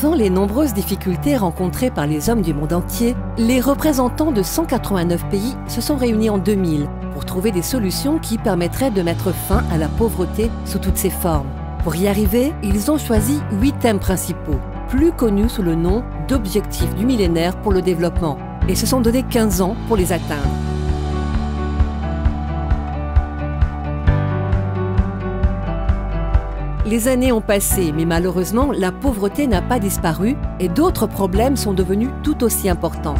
Devant les nombreuses difficultés rencontrées par les hommes du monde entier, les représentants de 189 pays se sont réunis en 2000 pour trouver des solutions qui permettraient de mettre fin à la pauvreté sous toutes ses formes. Pour y arriver, ils ont choisi 8 thèmes principaux, plus connus sous le nom d'objectifs du millénaire pour le développement, et se sont donné 15 ans pour les atteindre. Les années ont passé, mais malheureusement, la pauvreté n'a pas disparu et d'autres problèmes sont devenus tout aussi importants.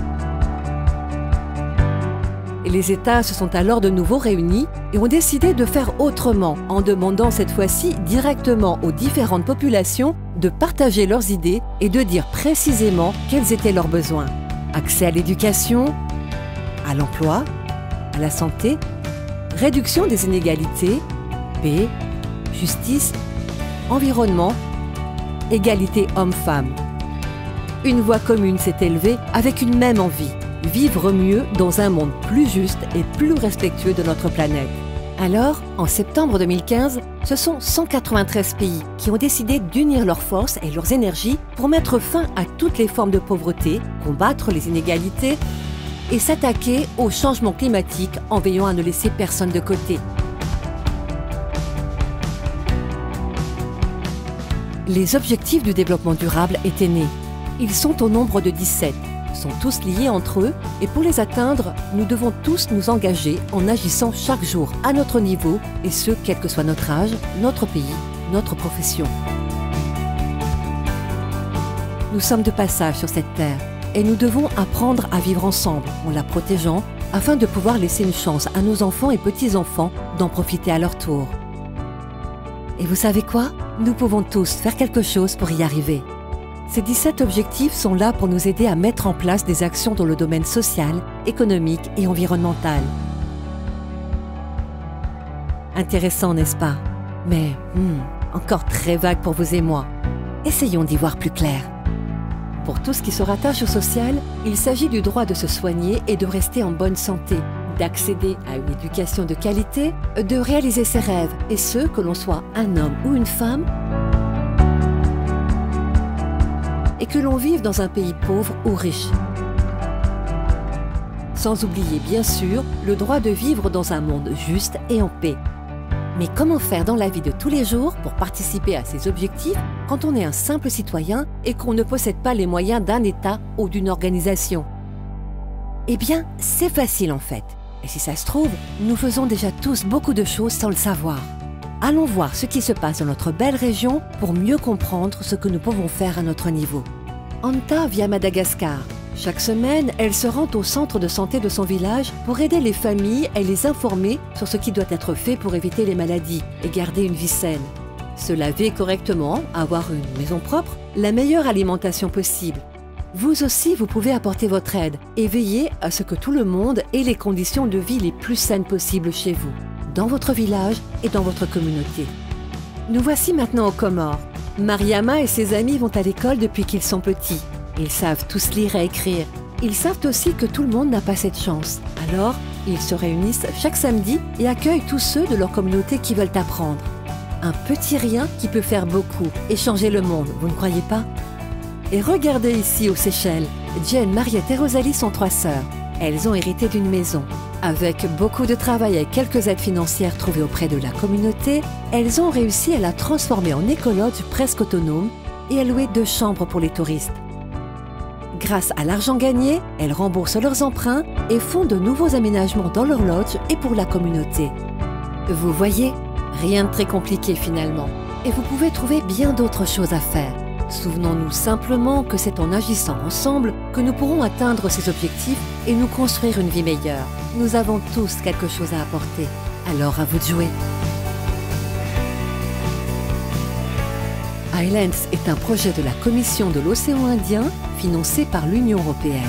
Et les États se sont alors de nouveau réunis et ont décidé de faire autrement, en demandant cette fois-ci directement aux différentes populations de partager leurs idées et de dire précisément quels étaient leurs besoins. Accès à l'éducation, à l'emploi, à la santé, réduction des inégalités, paix, justice, environnement, égalité homme-femme. Une voix commune s'est élevée avec une même envie, vivre mieux dans un monde plus juste et plus respectueux de notre planète. Alors, en septembre 2015, ce sont 193 pays qui ont décidé d'unir leurs forces et leurs énergies pour mettre fin à toutes les formes de pauvreté, combattre les inégalités et s'attaquer au changement climatique en veillant à ne laisser personne de côté. Les objectifs du développement durable étaient nés. Ils sont au nombre de 17, sont tous liés entre eux et pour les atteindre, nous devons tous nous engager en agissant chaque jour à notre niveau et ce, quel que soit notre âge, notre pays, notre profession. Nous sommes de passage sur cette terre et nous devons apprendre à vivre ensemble en la protégeant afin de pouvoir laisser une chance à nos enfants et petits-enfants d'en profiter à leur tour. Et vous savez quoi? Nous pouvons tous faire quelque chose pour y arriver. Ces 17 objectifs sont là pour nous aider à mettre en place des actions dans le domaine social, économique et environnemental. Intéressant, n'est-ce pas? Mais encore très vague pour vous et moi. Essayons d'y voir plus clair. Pour tout ce qui se rattache au social, il s'agit du droit de se soigner et de rester en bonne santé, d'accéder à une éducation de qualité, de réaliser ses rêves, et ce, que l'on soit un homme ou une femme, et que l'on vive dans un pays pauvre ou riche. Sans oublier, bien sûr, le droit de vivre dans un monde juste et en paix. Mais comment faire dans la vie de tous les jours pour participer à ces objectifs quand on est un simple citoyen et qu'on ne possède pas les moyens d'un État ou d'une organisation? Eh bien, c'est facile en fait. Et si ça se trouve, nous faisons déjà tous beaucoup de choses sans le savoir. Allons voir ce qui se passe dans notre belle région pour mieux comprendre ce que nous pouvons faire à notre niveau. Anta vit à Madagascar. Chaque semaine, elle se rend au centre de santé de son village pour aider les familles et les informer sur ce qui doit être fait pour éviter les maladies et garder une vie saine. Se laver correctement, avoir une maison propre, la meilleure alimentation possible. Vous aussi, vous pouvez apporter votre aide et veiller à ce que tout le monde ait les conditions de vie les plus saines possibles chez vous, dans votre village et dans votre communauté. Nous voici maintenant aux Comores. Mariama et ses amis vont à l'école depuis qu'ils sont petits. Ils savent tous lire et écrire. Ils savent aussi que tout le monde n'a pas cette chance. Alors, ils se réunissent chaque samedi et accueillent tous ceux de leur communauté qui veulent apprendre. Un petit rien qui peut faire beaucoup et changer le monde, vous ne croyez pas? Et regardez ici aux Seychelles, Jen, Mariette et Rosalie sont 3 sœurs. Elles ont hérité d'une maison. Avec beaucoup de travail et quelques aides financières trouvées auprès de la communauté, elles ont réussi à la transformer en écolodge presque autonome et à louer 2 chambres pour les touristes. Grâce à l'argent gagné, elles remboursent leurs emprunts et font de nouveaux aménagements dans leur lodge et pour la communauté. Vous voyez, rien de très compliqué finalement. Et vous pouvez trouver bien d'autres choses à faire. Souvenons-nous simplement que c'est en agissant ensemble que nous pourrons atteindre ces objectifs et nous construire une vie meilleure. Nous avons tous quelque chose à apporter. Alors à vous de jouer. Islands est un projet de la Commission de l'océan Indien financé par l'Union européenne.